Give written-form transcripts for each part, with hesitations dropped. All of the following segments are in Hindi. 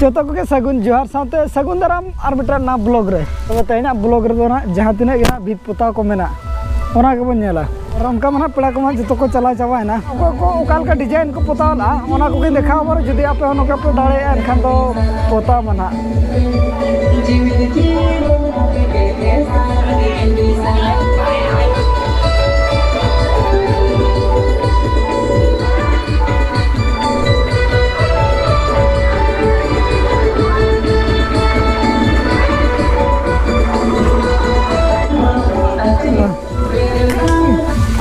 जोतो को सगुन जोहार साथे सगुन दाराम और मिटा ना ब्लॉग रे तबे तेना ब्लॉग रे ना जहां तिना गे ना भीत पोता को मेना ओना के बन नेला और उनका मना पेड़ा को मा जोतो को चला चाबा ना को ओकाल का डिजाइन को पोताला ओना को देखा बार जदी आपे ओना के पे दाड़े एनखान तो पोता मना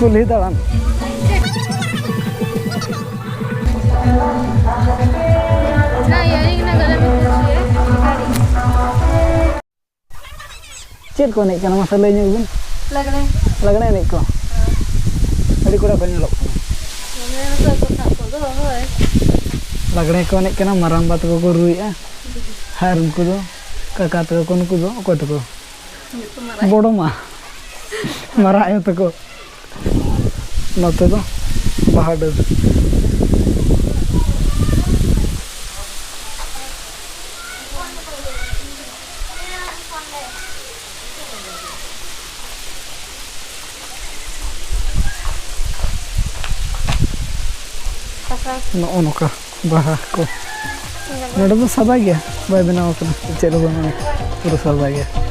कुल्ही दालान ना इयरिंग ना गले में चेक को नहीं करना मसाला इन बिन लगने नहीं को अड़ी कोड़ा को नेलो लगने को नहीं करना मराम बात को रुइया हार उनको दो काका तो को उनको दो को तो बड़ो मा मरा आयो तो को नते तो पहाड़ नोका बाहा को नोडे तो सादा गया बाय बनाओ कना चलो बना पूरा सादा गया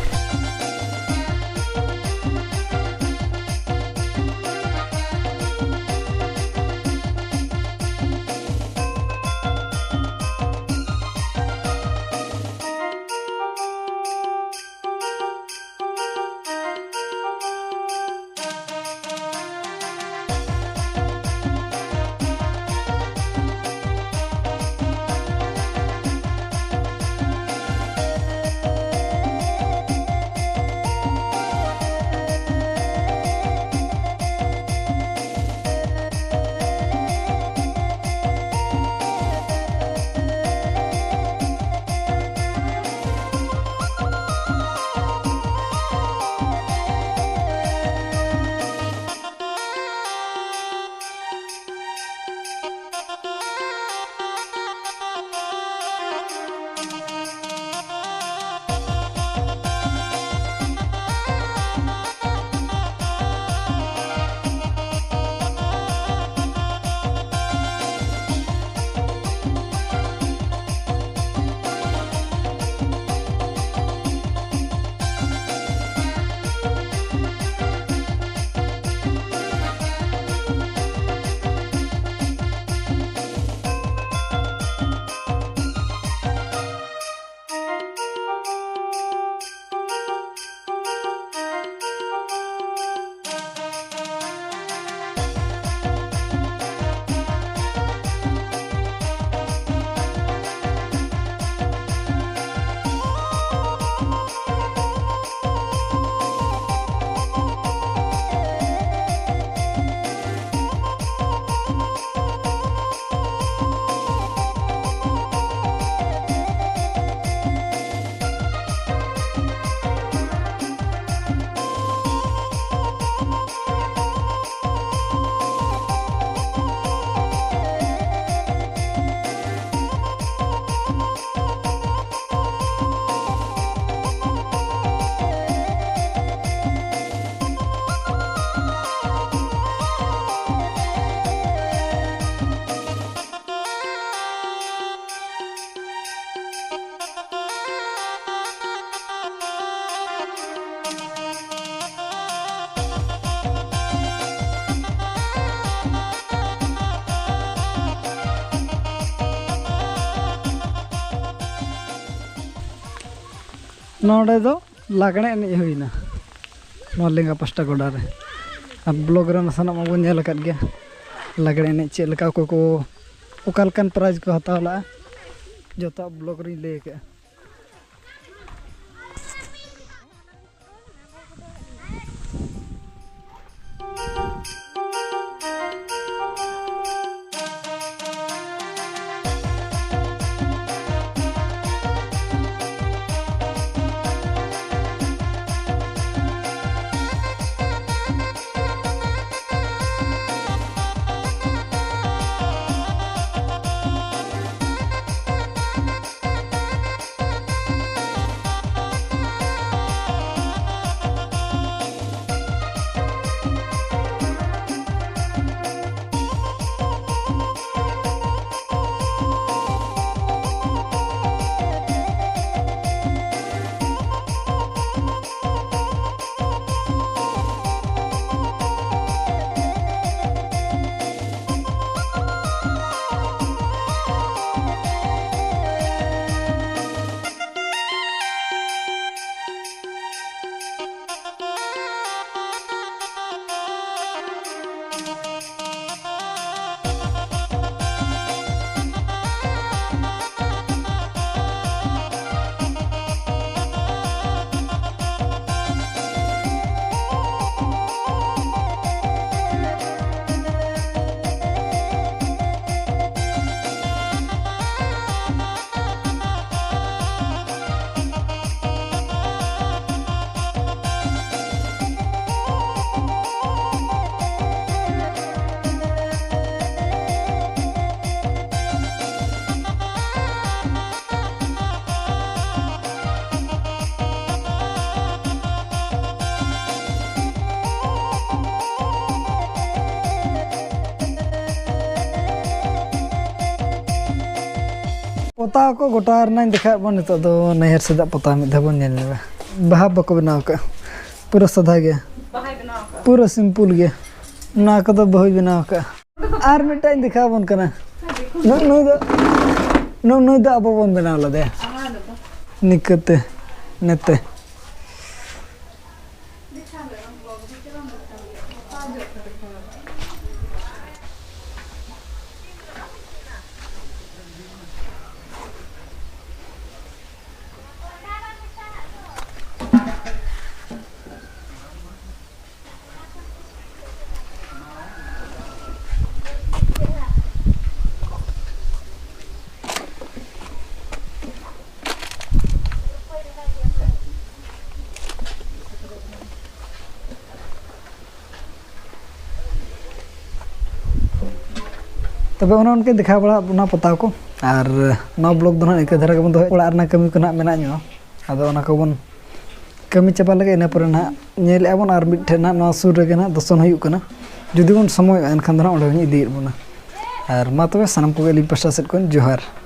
नोडे दो लागणे एने हुईना नोलेंगा पास्टा गोडा रे अब ब्लॉग रे नसना मा बन नेल गया लागणे एने चेलका को ओकालकन प्राइज को हतावला जोता ब्लॉग रे ले के पोता को गोटा देखा बन नित नहर सेदा पोता मिद धाव बन बाहा बाको बनाव का पूरा सादा गया पूरा सिंपल गया ना कदो बहु बनाव का आर मिटा देखा बन कना नुई दा अब बन बनाव लदे निकते नेते तबे उनके देखा बड़ा पता को और नौ ब्लॉग दो एक धारा के बन दो ओड़ा कमी को ना मेना नो आदो ओना को बन कमी चाबा लगे इना पर ना नेल आबन और मिठे ना नो सुर रे ना दर्शन हुई कना जुदी बन समय एनखान दो ना ओडे इदी बना और मा तबे सनम को लिंग पास्टा सेट कोन जोहार।